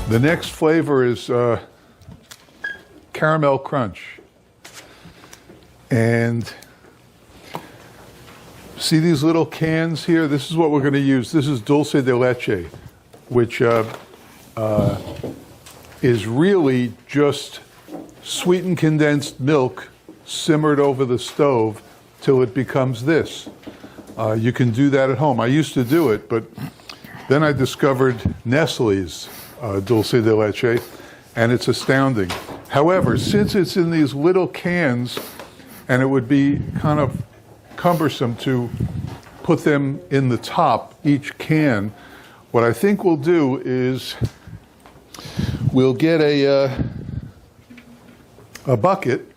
The next flavor is caramel crunch. And see these little cans here? This is what we're going to use. This is dulce de leche, which is really just sweetened condensed milk simmered over the stove till it becomes this. You can do that at home. I used to do it, but then I discovered Nestle's dulce de leche, and it's astounding. However, since it's in these little cans, and it would be kind of cumbersome to put them in the top, each can, what I think we'll do is we'll get a bucket.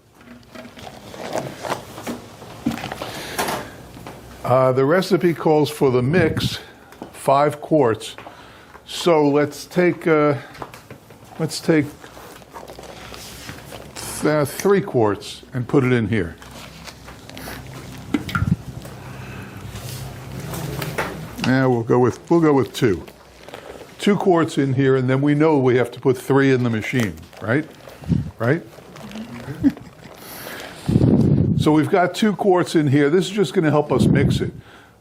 The recipe calls for the mix, 5 quarts. So let's take 3 quarts and put it in here. Yeah, we'll go with 2. 2 quarts in here, and then we know we have to put 3 in the machine, right? Right? So we've got 2 quarts in here. This is just going to help us mix it.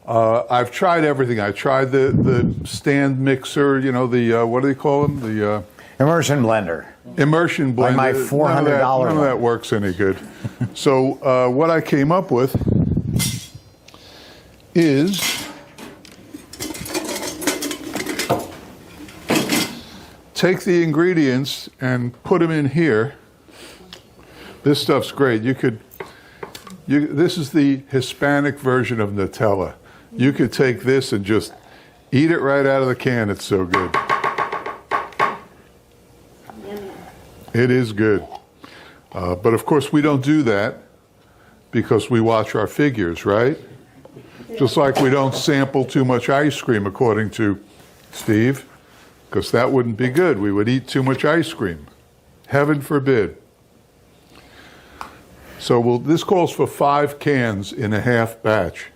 I've tried everything. I tried the stand mixer, you know, the, what do they call them? The immersion blender. Immersion blender. Like my $400 None of that works any good. So what I came up with is take the ingredients and put them in here. This stuff's great. This is the Hispanic version of Nutella. You could take this and just eat it right out of the can. It's so good. It is good. But of course we don't do that because we watch our figures, right? Just like we don't sample too much ice cream, according to Steve, because that wouldn't be good. We would eat too much ice cream. Heaven forbid. So this calls for 5 cans in a half batch,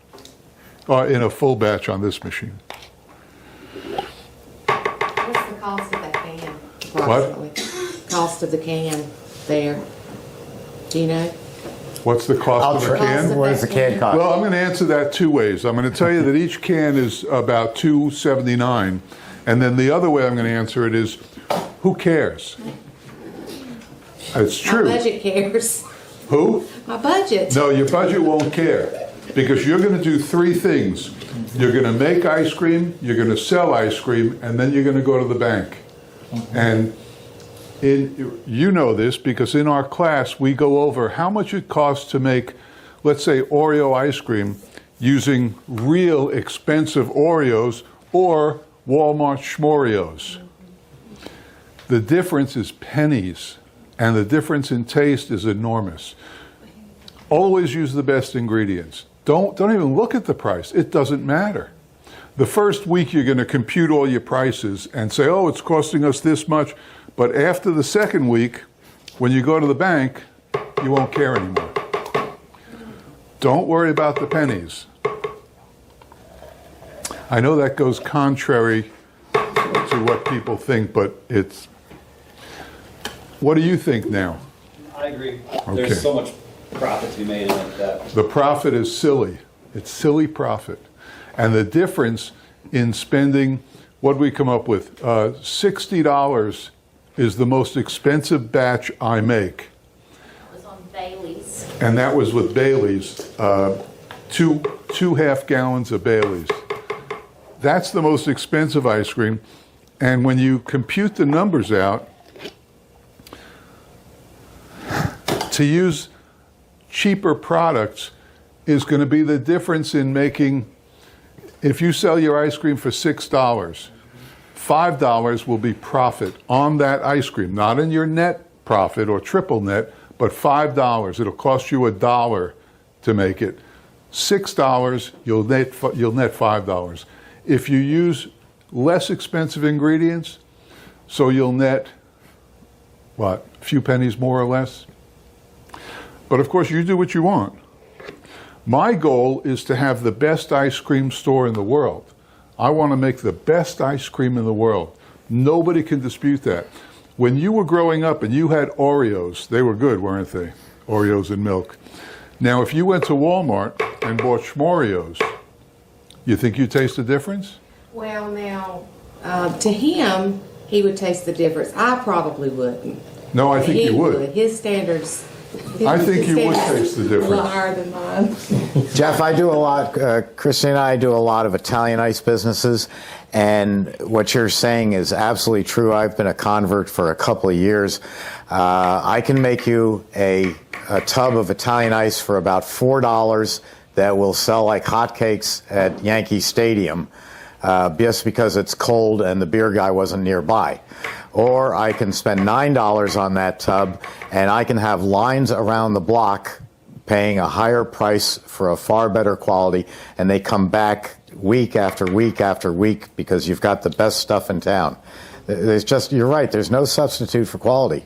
or in a full batch on this machine. What's the cost of that can? What? Cost of the can there. Do you know? What's the cost of a can? What does the can cost? Well, I'm going to answer that 2 ways. I'm going to tell you that each can is about $2.79, and then the other way I'm going to answer it is, who cares? It's true. My budget cares. Who? My budget. No, your budget won't care, because you're going to do 3 things. You're going to make ice cream, you're going to sell ice cream, and then you're going to go to the bank. And you know this because in our class we go over how much it costs to make, let's say, Oreo ice cream using real expensive Oreos or Walmart Schmoreos. The difference is pennies, and the difference in taste is enormous. Always use the best ingredients. Don't even look at the price. It doesn't matter. The first week you're going to compute all your prices and say, oh, it's costing us this much. But after the second week, when you go to the bank, you won't care anymore. Don't worry about the pennies. I know that goes contrary to what people think, but it's... What do you think now? I agree. Okay. There's so much profit to be made in that. The profit is silly. It's silly profit. And the difference in spending, what we come up with, $60 is the most expensive batch I make. That was on Bailey's. And that was with Bailey's, 2 half gallons of Bailey's. That's the most expensive ice cream. And when you compute the numbers out, to use cheaper products is going to be the difference in making, if you sell your ice cream for $6, $5 will be profit on that ice cream, not in your net profit or triple net, but $5. It'll cost you $1 to make it. $6, you'll net $5. If you use less expensive ingredients, so you'll net, what, a few pennies more or less? But of course, you do what you want. My goal is to have the best ice cream store in the world. I want to make the best ice cream in the world. Nobody can dispute that. When you were growing up and you had Oreos, they were good, weren't they? Oreos and milk. Now, if you went to Walmart and bought Schmoreos, you think you'd taste the difference? Well, now, to him, he would taste the difference. I probably wouldn't. No, I think He you would. His standards. I think you would his taste the standards difference. A lot higher than mine. Jeff, I do a lot, Christy and I do a lot of Italian ice businesses, and what you're saying is absolutely true. I've been a convert for a couple of years. I can make you a tub of Italian ice for about $4 that will sell like hotcakes at Yankee Stadium, just because it's cold and the beer guy wasn't nearby. Or I can spend $9 on that tub, and I can have lines around the block paying a higher price for a far better quality, and they come back week after week after week because you've got the best stuff in town. There's just, you're right, there's no substitute for quality.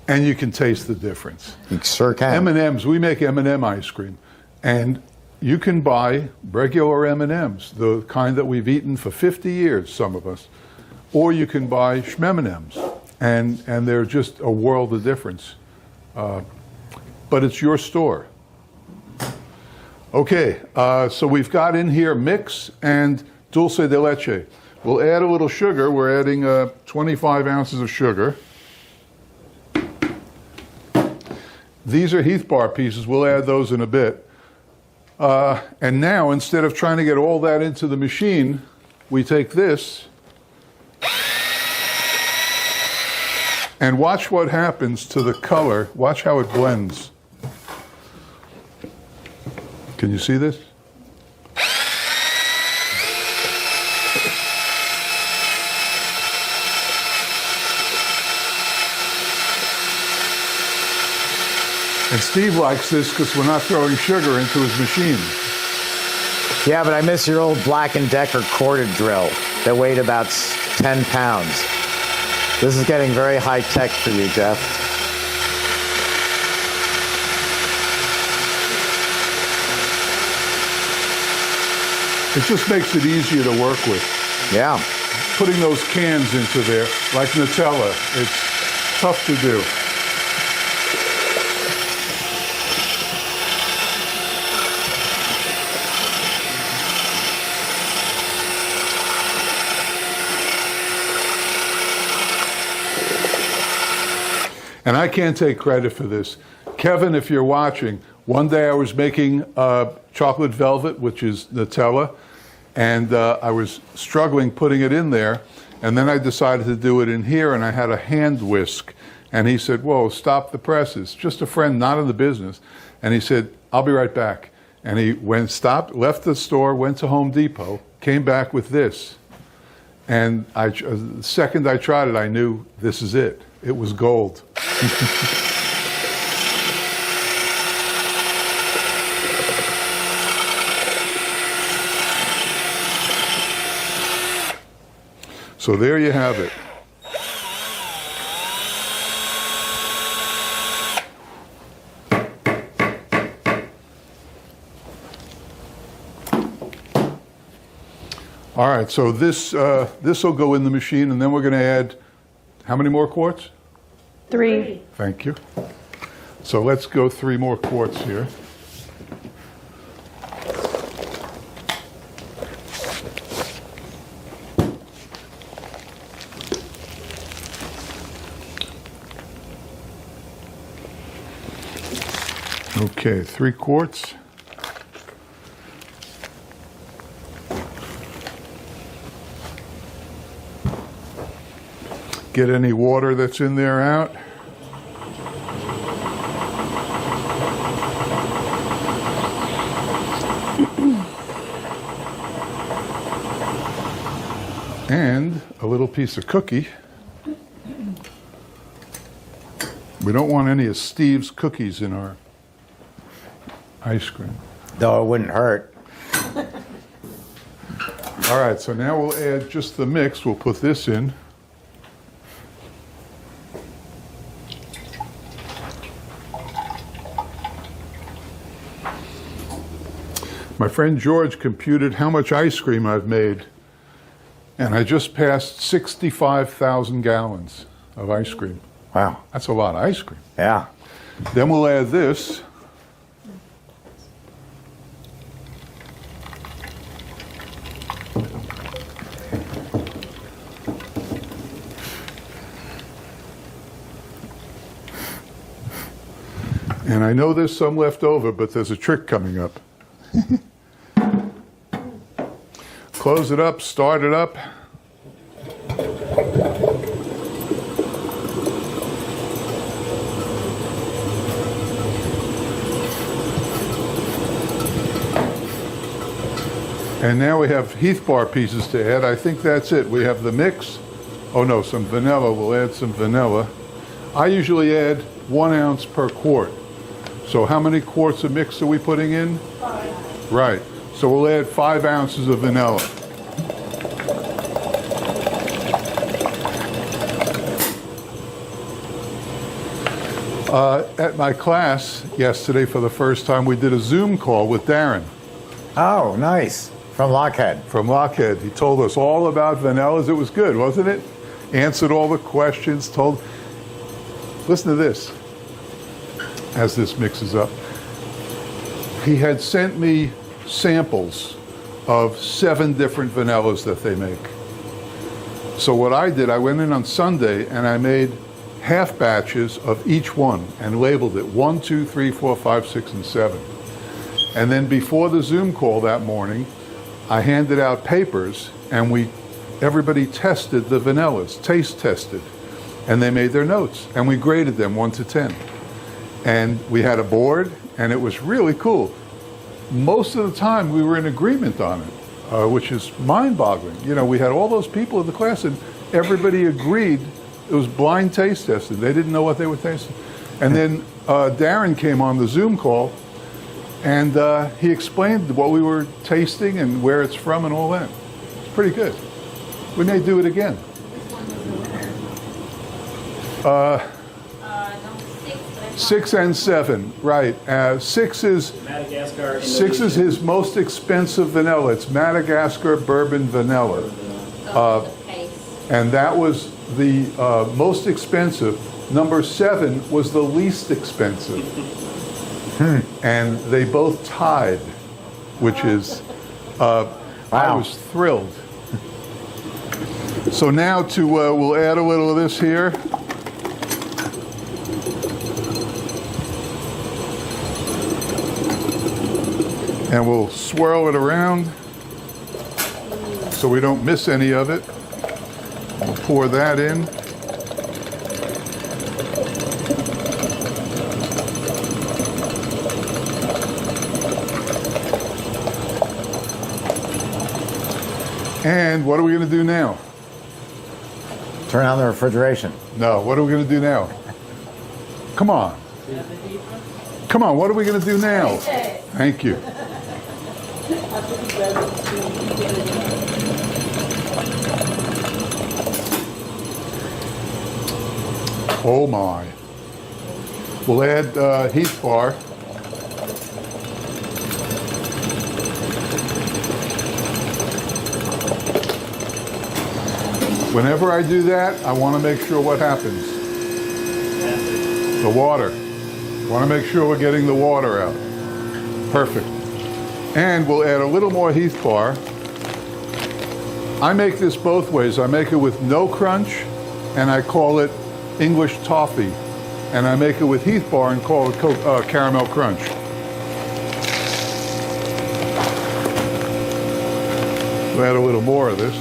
And you can taste the difference. You sure can. M&M's, we make M&M ice cream, and you can buy regular M&M's, the kind that we've eaten for 50 years, some of us, or you can buy Schmem&M's, and they're just a world of difference. But it's your store. Okay, so we've got in here mix and dulce de leche. We'll add a little sugar. We're adding 25 ounces of sugar. These are Heath bar pieces. We'll add those in a bit. And now, instead of trying to get all that into the machine, we take this and watch what happens to the color. Watch how it blends. Can you see this? And Steve likes this because we're not throwing sugar into his machine. Yeah, but I miss your old Black & Decker corded drill that weighed about 10 pounds. This is getting very high tech for you, Jeff. It just makes it easier to work with. Yeah. Putting those cans into there, like Nutella, it's tough to do. And I can't take credit for this. Kevin, if you're watching, one day I was making chocolate velvet, which is Nutella, and I was struggling putting it in there, and then I decided to do it in here, and I had a hand whisk. And he said, whoa, stop the presses. Just a friend, not in the business. And he said, I'll be right back. And he stopped, left the store, went to Home Depot, came back with this. And the second I tried it, I knew this is it. It was gold. So there you have it. All right, so this will go in the machine, and then we're going to add how many more quarts? 3. Thank you. So let's go 3 more quarts here. Okay, 3 quarts. Get any water that's in there out. And a little piece of cookie. We don't want any of Steve's cookies in our ice cream. No, it wouldn't hurt. All right, so now we'll add just the mix. We'll put this in. My friend George computed how much ice cream I've made. And I just passed 65,000 gallons of ice cream. Wow. That's a lot of ice cream. Yeah. Then we'll add this. And I know there's some left over, but there's a trick coming up. Close it up, start it up. And now we have Heath Bar pieces to add. I think that's it. We have the mix. Oh no, some vanilla. We'll add some vanilla. I usually add 1 ounce per quart. So how many quarts of mix are we putting in? 5. Right. So we'll add 5 ounces of vanilla. At my class yesterday, for the first time, we did a Zoom call with Darren Oh, nice. From Lockhead. from Lockhead. He told us all about vanillas. It was good, wasn't it? Answered all the questions, listen to this as this mixes up. He had sent me samples of 7 different vanillas that they make. So what I did, I went in on Sunday and I made half batches of each one and labeled it 1, 2, 3, 4, 5, 6, and 7. And then before the Zoom call that morning, I handed out papers and everybody tested the vanillas, taste tested, and they made their notes and we graded them 1 to 10. And we had a board and it was really cool. Most of the time we were in agreement on it, which is mind-boggling. You know, we had all those people in the class and everybody agreed. It was blind taste tested. They didn't know what they were tasting. And then Darren came on the Zoom call and he explained what we were tasting and where it's from and all that. It's pretty good. We may do it again. Number 6. 6 and 7, right. 6 is Madagascar. 6 is his most expensive vanilla. It's Madagascar bourbon vanilla. The paste. And that was the most expensive. Number 7 was the least expensive. And they both tied, which is, I Wow. was thrilled. So now we'll add a little of this here. And we'll swirl it around so we don't miss any of it. We'll pour that in. And what are we going to do now? Turn on the refrigeration. No, what are we going to do now? Come on. Come on, what are we going to do now? Thank you. Oh my. We'll add Heath Bar. Whenever I do that, I want to make sure what happens. The water. Want to make sure we're getting the water out. Perfect. And we'll add a little more Heath Bar. I make this both ways. I make it with no crunch, and I call it English toffee. And I make it with Heath Bar and call it caramel crunch. We'll add a little more of this.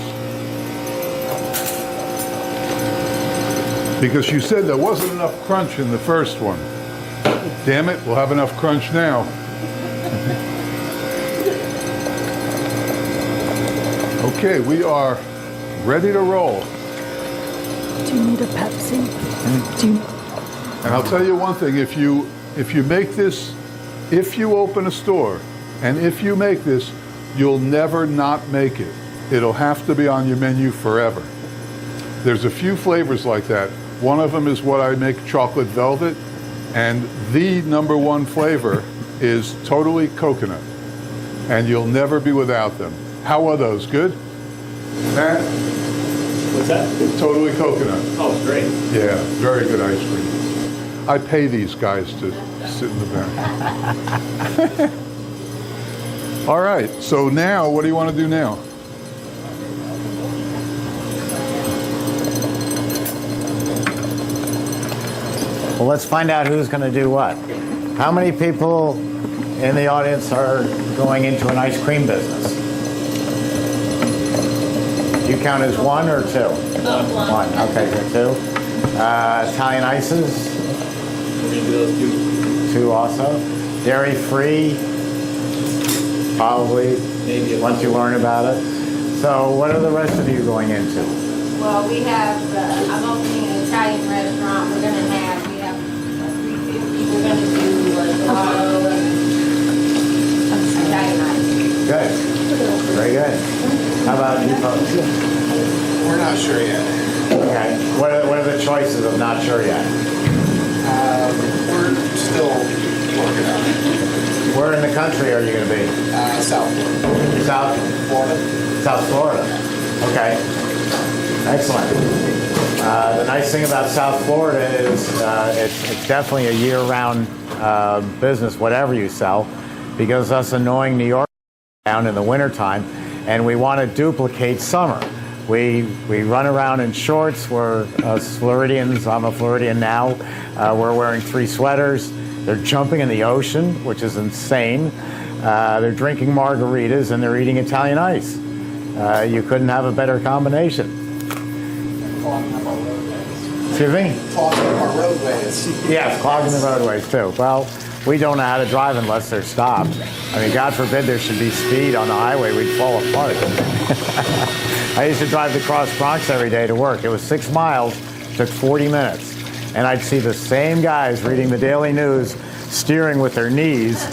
Because you said there wasn't enough crunch in the first one. Damn it, we'll have enough crunch now. Okay, we are ready to roll. Do you need a Pepsi? Do you... And I'll tell you one thing, if you make this, if you open a store, and if you make this, you'll never not make it. It'll have to be on your menu forever. There's a few flavors like that. One of them is what I make, chocolate velvet, and the #1 flavor is totally coconut. And you'll never be without them. How are those? Good? Matt? What's that? Totally coconut. Oh, it's great. Yeah, very good ice cream. I pay these guys to sit in the back. All right, so now, what do you want to do now? Well, let's find out who's going to do what. How many people in the audience are going into an ice cream business? Do you count as one or two? One. Okay, so two. Italian ices? We're gonna do those two. Two also. Dairy free? Probably. Maybe a Once you learn about it. So what are the rest of you going into? Well, we have, I'm opening an Italian restaurant. We have 350. We're gonna do gelato and Italian ice. Good. Very good. How about you folks? We're not sure yet. Okay. What are the choices of not sure yet? We're still working on it. Where in the country are you going to be? South Florida. South Florida. Okay. Excellent. The nice thing about South Florida is it's definitely a year-round business, whatever you sell, because us annoying New York down in the wintertime, and we want to duplicate summer. We run around in shorts. We're Floridians. I'm a Floridian now. We're wearing 3 sweaters. They're jumping in the ocean, which is insane. They're drinking margaritas and they're eating Italian ice. You couldn't have a better combination. Excuse me? Clogging our roadways. Yes, clogging the roadways too. Well, we don't know how to drive unless they're stopped. I mean, God forbid there should be speed on the highway. We'd fall apart. I used to drive to Cross Bronx every day to work. It was 6 miles, took 40 minutes. And I'd see the same guys reading the Daily News, steering with their knees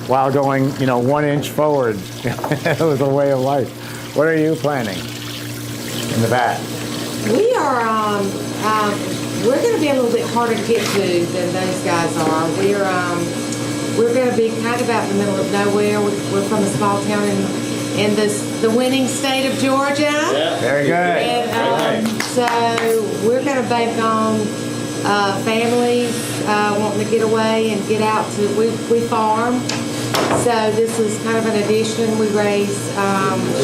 while going, 1 inch forward. It was a way of life. What are you planning in the back? We are, we're going to be a little bit harder to get to than those guys are. We're going to be kind of out in the middle of nowhere. We're from a small town in the winning state of Georgia. Very good. And so we're going to bank on families wanting to get away and get out to, we farm. So this is kind of an addition. We raise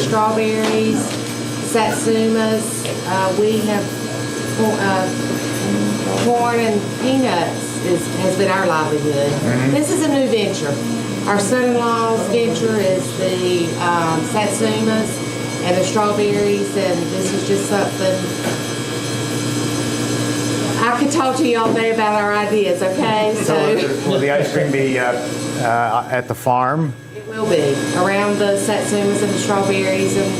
strawberries, satsumas. We have corn and peanuts has been our livelihood. This is a new venture. Our son-in-law's venture is the satsumas and the strawberries, and this is just something. I could talk to you all day about our ideas, okay? Will the ice cream be at the farm? It will be around the satsumas and the strawberries and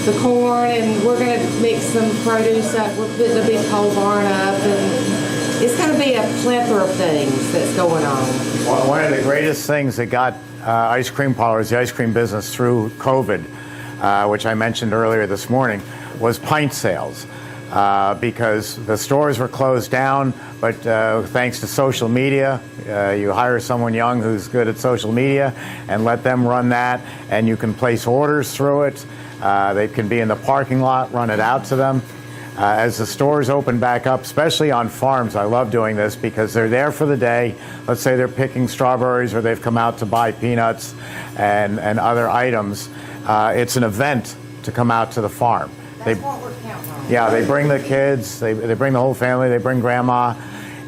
the corn, and we're going to mix some produce up. We're putting a big pole barn up, and it's going to be a plethora of things that's going on. Well, one of the greatest things that got ice cream parlors, the ice cream business through COVID, which I mentioned earlier this morning, was pint sales. Because the stores were closed down, but thanks to social media, you hire someone young who's good at social media and let them run that, and you can place orders through it. They can be in the parking lot, run it out to them. As the stores open back up, especially on farms, I love doing this because they're there for the day. Let's say they're picking strawberries or they've come out to buy peanuts and other items. It's an event to come out to the farm. That's what we're counting on. Yeah, they bring the kids, they bring the whole family, they bring grandma,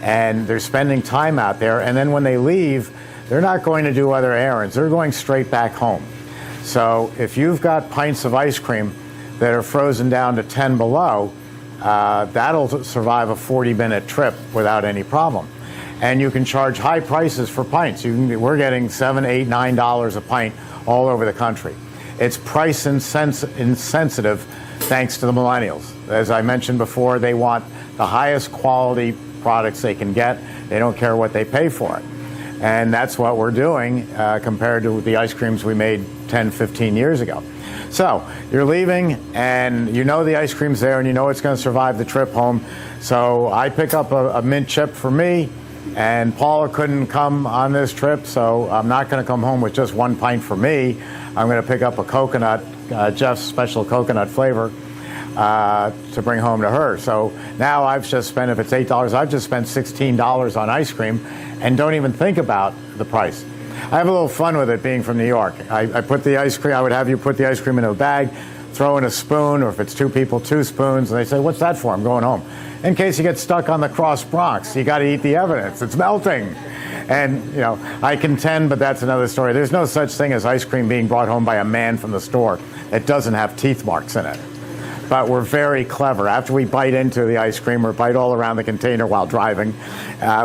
and they're spending time out there. And then when they leave, they're not going to do other errands. They're going straight back home. So if you've got pints of ice cream that are frozen down to 10 below, that'll survive a 40-minute trip without any problem. And you can charge high prices for pints. We're getting $7, $8, $9 a pint all over the country. It's price insensitive thanks to the millennials. As I mentioned before, they want the highest quality products they can get. They don't care what they pay for it. And that's what we're doing compared to the ice creams we made 10, 15 years ago. So you're leaving and you know the ice cream's there and you know it's going to survive the trip home. So I pick up a mint chip for me, and Paula couldn't come on this trip, so I'm not going to come home with just 1 pint for me. I'm going to pick up a coconut, Jeff's special coconut flavor. to bring home to her. So now I've just spent, if it's $8, I've just spent $16 on ice cream and don't even think about the price. I have a little fun with it being from New York. I put the ice cream, I would have you put the ice cream in a bag, throw in a spoon, or if it's 2 people, 2 spoons, and they say, what's that for? I'm going home. In case you get stuck on the cross Bronx, you got to eat the evidence. It's melting. And, you know, I contend, but that's another story. There's no such thing as ice cream being brought home by a man from the store that doesn't have teeth marks in it. But we're very clever. After we bite into the ice cream or bite all around the container while driving,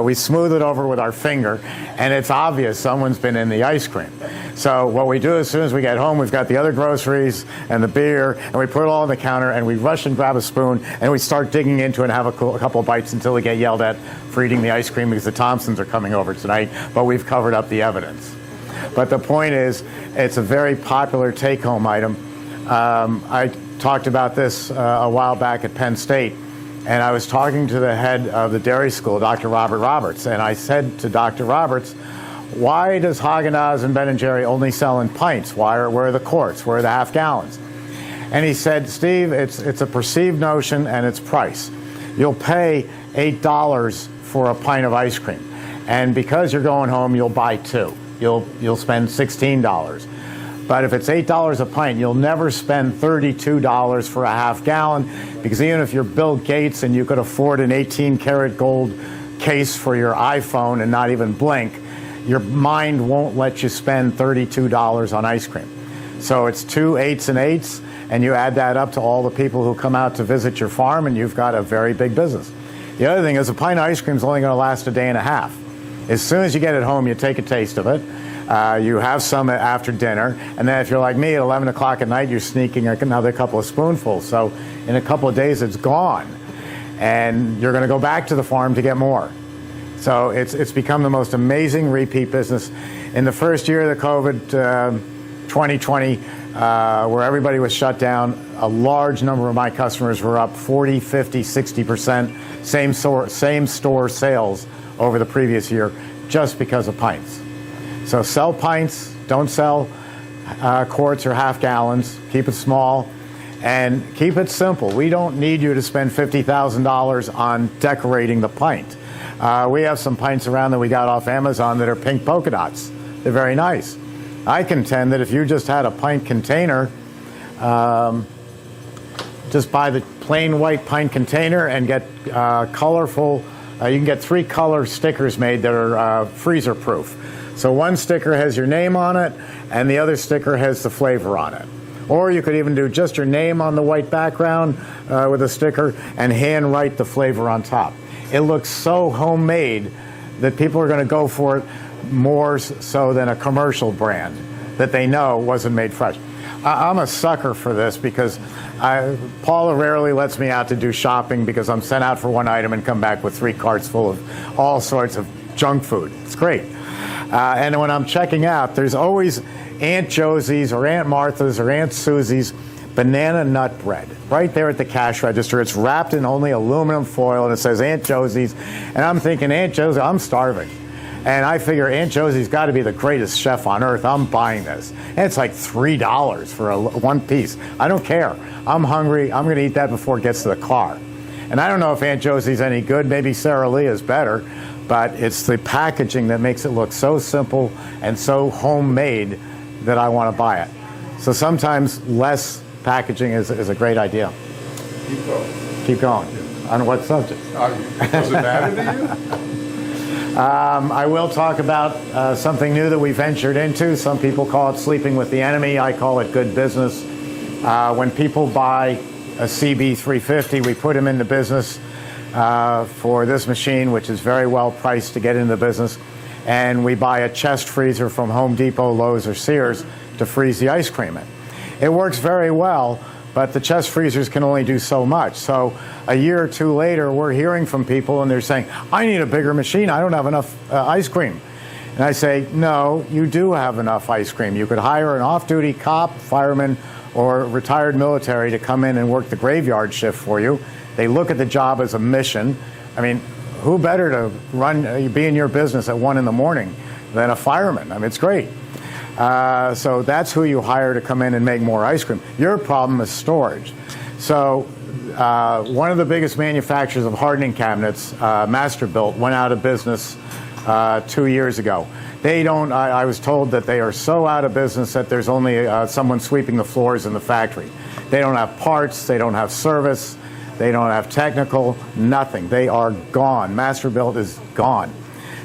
we smooth it over with our finger, and it's obvious someone's been in the ice cream. So what we do as soon as we get home, we've got the other groceries and the beer, and we put it all on the counter, and we rush and grab a spoon, and we start digging into it and have a couple of bites until we get yelled at for eating the ice cream because the Thompsons are coming over tonight, but we've covered up the evidence. But the point is, it's a very popular take-home item. I talked about this a while back at Penn State, and I was talking to the head of the dairy school, Dr. Robert Roberts, and I said to Dr. Roberts, why does Haagen-Dazs and Ben & Jerry only sell in pints? Where are the quarts? Where are the half gallons? And he said, Steve, it's a perceived notion and it's price. You'll pay $8 for a pint of ice cream, and because you're going home, you'll buy 2. You'll spend $16. But if it's $8 a pint, you'll never spend $32 for a half gallon, because even if you're Bill Gates and you could afford an 18-karat gold case for your iPhone and not even blink, your mind won't let you spend $32 on ice cream. So it's 2 8s and 8s, and you add that up to all the people who come out to visit your farm, and you've got a very big business. The other thing is a pint of ice cream is only going to last a day and a half. As soon as you get it home, you take a taste of it. You have some after dinner, and then if you're like me at 11 o'clock at night, you're sneaking another couple of spoonfuls. So in a couple of days, it's gone, and you're going to go back to the farm to get more. So it's become the most amazing repeat business. In the first year of the COVID, 2020, where everybody was shut down, a large number of my customers were up 40, 50, 60% same store sales over the previous year just because of pints. So sell pints, don't sell quarts or half gallons. Keep it small and keep it simple. We don't need you to spend $50,000 on decorating the pint. We have some pints around that we got off Amazon that are pink polka dots. They're very nice. I contend that if you just had a pint container, just buy the plain white pint container and get colorful. You can get 3 color stickers made that are freezer proof. So one sticker has your name on it, and the other sticker has the flavor on it. Or you could even do just your name on the white background with a sticker and hand write the flavor on top. It looks so homemade that people are going to go for it more so than a commercial brand that they know wasn't made fresh. I'm a sucker for this because Paula rarely lets me out to do shopping because I'm sent out for one item and come back with 3 carts full of all sorts of junk food. It's great. And when I'm checking out, there's always Aunt Josie's or Aunt Martha's or Aunt Susie's banana nut bread right there at the cash register. It's wrapped in only aluminum foil, and it says Aunt Josie's. And I'm thinking, Aunt Josie, I'm starving. And I figure Aunt Josie's got to be the greatest chef on earth. I'm buying this. And it's like $3 for one piece. I don't care. I'm hungry. I'm going to eat that before it gets to the car. And I don't know if Aunt Josie's any good. Maybe Sara Lee is better. But it's the packaging that makes it look so simple and so homemade that I want to buy it. So sometimes less packaging is a great idea. Keep going. Keep going. On what subject? Does it matter to you? I will talk about something new that we ventured into. Some people call it sleeping with the enemy. I call it good business. When people buy a CB350, we put them into business for this machine, which is very well priced to get into the business. And we buy a chest freezer from Home Depot, Lowe's, or Sears to freeze the ice cream in. It works very well, but the chest freezers can only do so much. So a year or 2 later, we're hearing from people and they're saying, I need a bigger machine. I don't have enough ice cream. And I say, no, you do have enough ice cream. You could hire an off-duty cop, fireman, or retired military to come in and work the graveyard shift for you. They look at the job as a mission. I mean, who better to be in your business at 1 in the morning than a fireman? I mean, it's great. So that's who you hire to come in and make more ice cream. Your problem is storage. So one of the biggest manufacturers of hardening cabinets, Masterbuilt, went out of business 2 years ago. They don't. I was told that they are so out of business that there's only someone sweeping the floors in the factory. They don't have parts. They don't have service. They don't have technical. Nothing. They are gone. Masterbuilt is gone.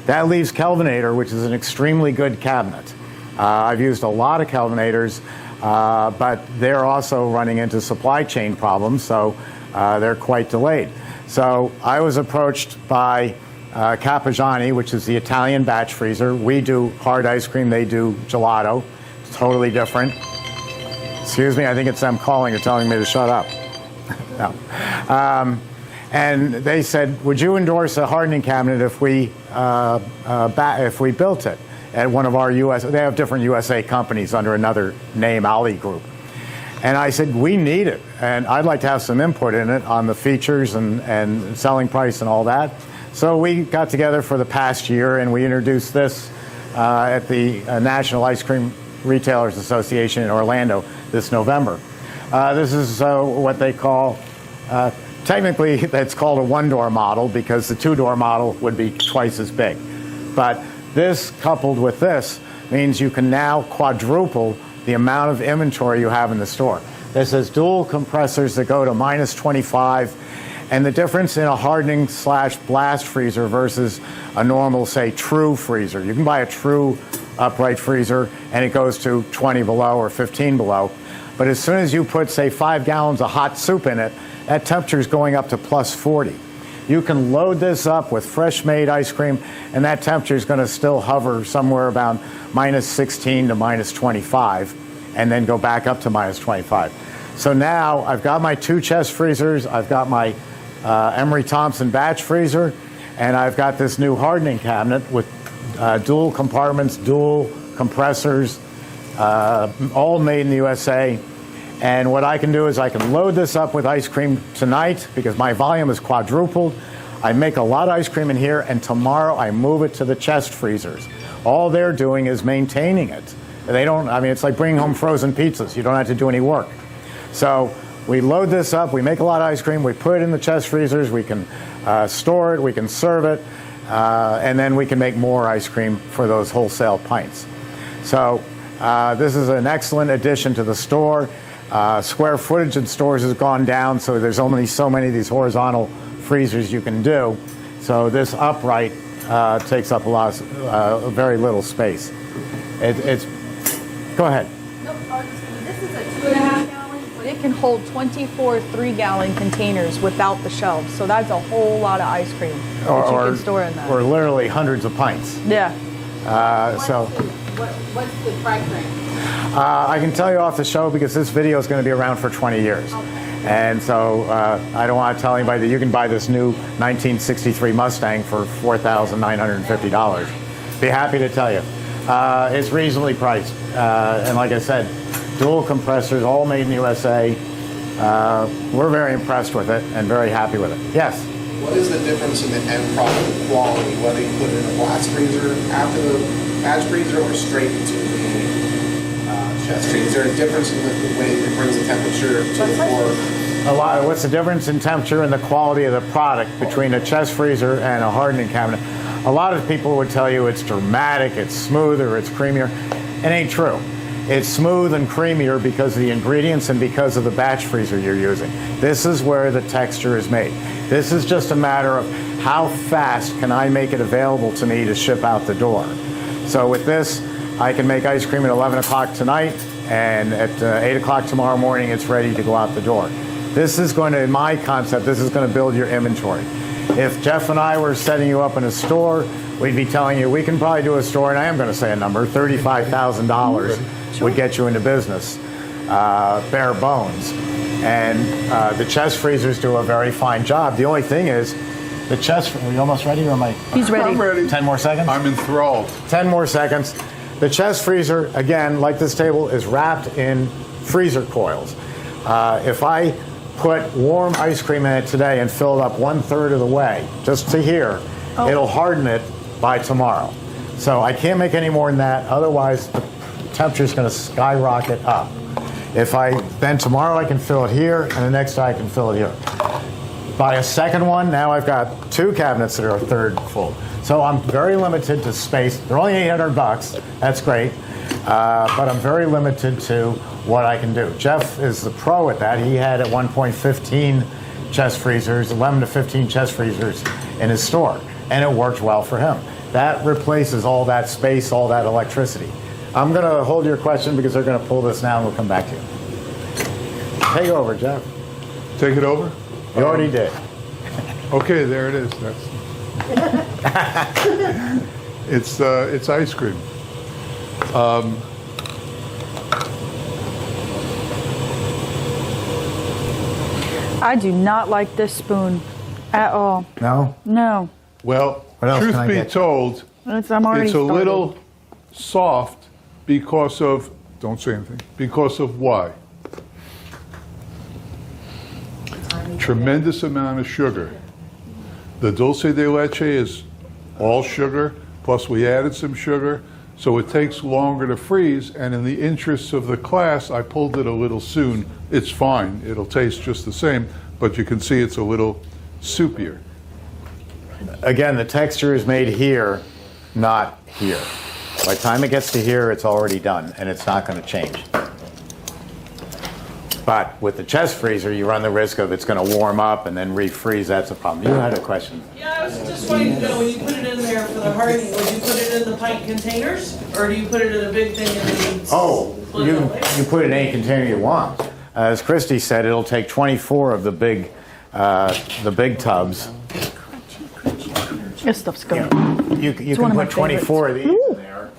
That leaves Kelvinator, which is an extremely good cabinet. I've used a lot of Kelvinators, but they're also running into supply chain problems, so they're quite delayed. So I was approached by Cappigiani, which is the Italian batch freezer. We do hard ice cream, they do gelato. It's totally different. Excuse me, I think it's them calling or telling me to shut up. No. And they said, would you endorse a hardening cabinet if we built it at one of our US, they have different USA companies under another name, Ali Group. And I said, we need it. And I'd like to have some input in it on the features and selling price and all that. So we got together for the past year and we introduced this at the National Ice Cream Retailers Association in Orlando this November. This is what they call, technically it's called a one-door model because the two-door model would be twice as big. But this coupled with this means you can now quadruple the amount of inventory you have in the store. This has dual compressors that go to -25, and the difference in a hardening / blast freezer versus a normal, say, true freezer. You can buy a true upright freezer and it goes to 20 below or 15 below. But as soon as you put, say, 5 gallons of hot soup in it, that temperature is going up to +40. You can load this up with fresh made ice cream and that temperature is going to still hover somewhere about -16 to -25 and then go back up to -25. So now I've got my 2 chest freezers, I've got my Emery Thompson batch freezer, and I've got this new hardening cabinet with dual compartments, dual compressors, all made in the USA. And what I can do is I can load this up with ice cream tonight because my volume is quadrupled. I make a lot of ice cream in here, and tomorrow I move it to the chest freezers. All they're doing is maintaining it. They don't, I mean, it's like bringing home frozen pizzas. You don't have to do any work. So we load this up, we make a lot of ice cream, we put it in the chest freezers, we can store it, we can serve it, and then we can make more ice cream for those wholesale pints. So this is an excellent addition to the store. Square footage in stores has gone down, so there's only so many of these horizontal freezers you can do. So this upright takes up a lot, very little space. It's go ahead. Nope, this is a 2.5 gallon, but it can hold 24 3-gallon containers without the shelves. So that's a whole lot of ice cream that you can store in that. Or literally hundreds of pints. Yeah. What's the price range? I can tell you off the show because this video is going to be around for 20 years. And so I don't want to tell anybody that you can buy this new 1963 Mustang for $4,950. Be happy to tell you. It's reasonably priced. And like I said, dual compressors, all made in the USA. We're very impressed with it and very happy with it. Yes? What is the difference in the end product quality, whether you put it in a blast freezer after the batch freezer or straight into the chest freezer? Is there a difference in the way it brings the temperature to the floor? What's the difference in temperature and the quality of the product between a chest freezer and a hardening cabinet? A lot of people would tell you it's dramatic, it's smoother, it's creamier. It ain't true. It's smooth and creamier because of the ingredients and because of the batch freezer you're using. This is where the texture is made. This is just a matter of how fast can I make it available to me to ship out the door. So with this, I can make ice cream at 11 o'clock tonight, and at 8 o'clock tomorrow morning, it's ready to go out the door. This is going to, in my concept, this is going to build your inventory. If Jeff and I were setting you up in a store, we'd be telling you we can probably do a store, and I am going to say a number, $35,000 would get you into business, bare bones. And the chest freezers do a very fine job. The only thing is, the chest, are you almost ready or am I? He's ready. I'm ready. 10 more seconds? I'm enthralled. 10 more seconds. The chest freezer, again, like this table, is wrapped in freezer coils. If I put warm ice cream in it today and fill it up 1/3 of the way, just to here, it'll harden it by tomorrow. So I can't make any more than that, otherwise the temperature is going to skyrocket up. Then tomorrow I can fill it here, and the next day I can fill it here. Buy a second one, now I've got 2 cabinets that are a third full. So I'm very limited to space. They're only $800, that's great. But I'm very limited to what I can do. Jeff is the pro at that. He had at one point 15 chest freezers, 11 to 15 chest freezers in his store, and it worked well for him. That replaces all that space, all that electricity. I'm going to hold your question because they're going to pull this now and we'll come back to you. Take over, Jeff. Take it over? You already did. Okay, there it is. That's it's ice cream. I do not like this spoon at all. No? No. Well, What else truth can I be get? told, I'm already it's a started. little soft because of, don't say anything, because of why? Tremendous amount of sugar. The dulce de leche is all sugar, plus we added some sugar, so it takes longer to freeze, and in the interests of the class, I pulled it a little soon. It's fine, it'll taste just the same, but you can see it's a little soupier. Again, the texture is made here, not here. By the time it gets to here, it's already done, and it's not going to change. But with the chest freezer, you run the risk of it's going to warm up and then refreeze. That's a problem. You had a question. Yeah, I was just wanting to know, when you put it in there for the hardening, would you put it in the pint containers? Or do you put it in a big thing and then you split it away? You put it in any container you want. As Christy said, it'll take 24 of the big tubs. This stuff's good. You one can of my put 24 of these in there,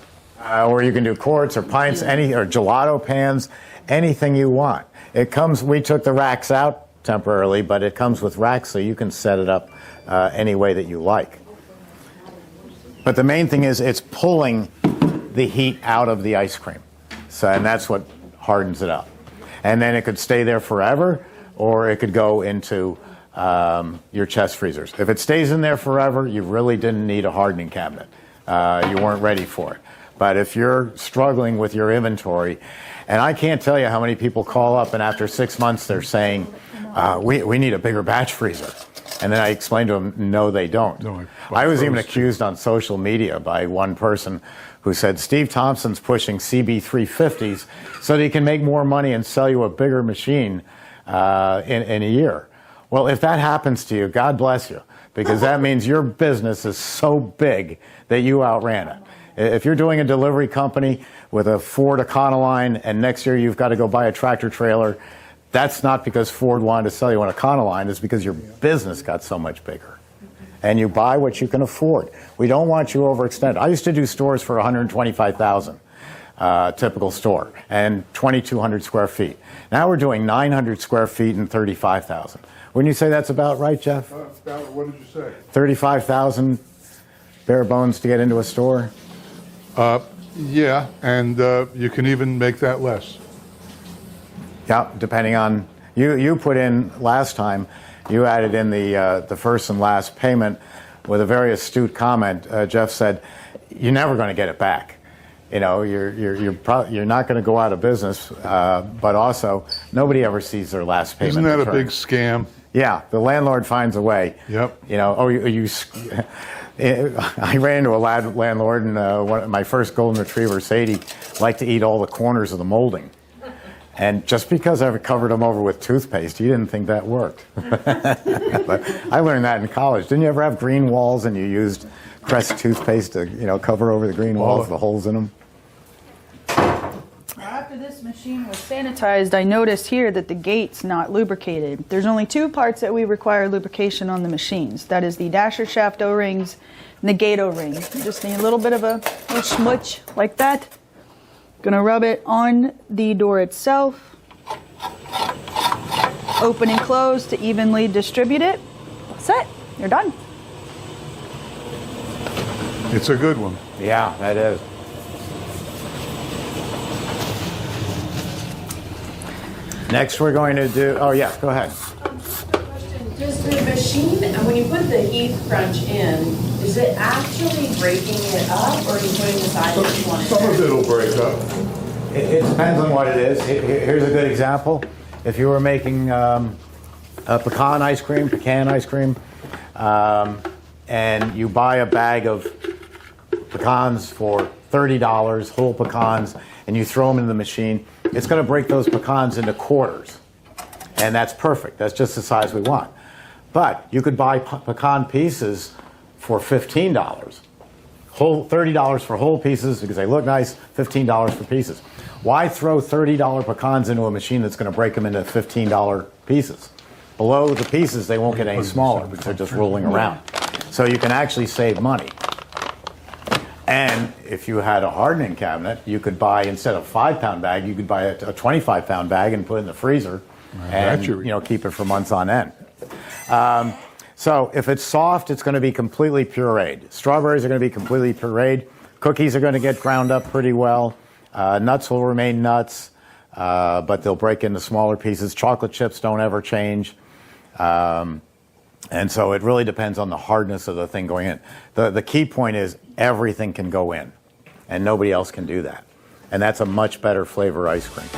or you can do quarts or pints, or gelato pans, anything you want. It comes. We took the racks out temporarily, but it comes with racks, so you can set it up any way that you like. But the main thing is it's pulling the heat out of the ice cream, and that's what hardens it up. And then it could stay there forever, or it could go into your chest freezers. If it stays in there forever, you really didn't need a hardening cabinet. You weren't ready for it. But if you're struggling with your inventory, and I can't tell you how many people call up and after 6 months they're saying, we need a bigger batch freezer. And then I explained to them, no, they don't. No, I was even accused on social media by one person who said, Steve Thompson's pushing CB350s so that he can make more money and sell you a bigger machine in a year. Well, if that happens to you, God bless you, because that means your business is so big that you outran it. If you're doing a delivery company with a Ford Econoline and next year you've got to go buy a tractor trailer, that's not because Ford wanted to sell you an Econoline, it's because your business got so much bigger. And you buy what you can afford. We don't want you overextended. I used to do stores for $125,000, typical store, and 2,200 square feet. Now we're doing 900 square feet and 35,000. Wouldn't you say that's about right, Jeff? What did you say? 35,000 bare bones to get into a store? Yeah, and you can even make that less. Yeah, depending on, you put in last time, you added in the first and last payment with a very astute comment. Jeff said, you're never going to get it back. You know, you're not going to go out of business, but also nobody ever sees their last payment. Isn't that a returned. big scam? Yeah, the landlord finds a way. Yep. You know, I ran into a landlord, and my first golden retriever, Sadie, liked to eat all the corners of the molding. And just because I covered them over with toothpaste, you didn't think that worked. But I learned that in college. Didn't you ever have green walls and you used Crest toothpaste to, cover over the green walls, the holes in them? After this machine was sanitized, I noticed here that the gate's not lubricated. There's only 2 parts that we require lubrication on the machines. That is the dasher shaft O-rings and the gate O-ring. You just need a little bit of a little smudge like that. Gonna rub it on the door itself. Open and close to evenly distribute it. That's it. You're done. It's a good one. Yeah, that is. Next we're going to do, oh yeah, go ahead. Does the machine, when you put the heat crunch in, is it actually breaking it up, or are you putting the size that you want it Some of to? it'll break up. It depends on what it is. Here's a good example. If you were making a pecan ice cream, and you buy a bag of pecans for $30, whole pecans, and you throw them in the machine, it's going to break those pecans into quarters. And that's perfect. That's just the size we want. But you could buy pecan pieces for $15. $30 for whole pieces because they look nice, $15 for pieces. Why throw $30 pecans into a machine that's going to break them into $15 pieces? Below the pieces, they won't get any smaller because they're just rolling around. So you can actually save money. And if you had a hardening cabinet, you could buy, instead of a 5-pound bag, you could buy a 25-pound bag and put it in the freezer and keep it for months on end. So if it's soft, it's going to be completely pureed. Strawberries are going to be completely pureed. Cookies are going to get ground up pretty well. Nuts will remain nuts, but they'll break into smaller pieces. Chocolate chips don't ever change. And so it really depends on the hardness of the thing going in. The key point is everything can go in, and nobody else can do that. And that's a much better flavor ice cream.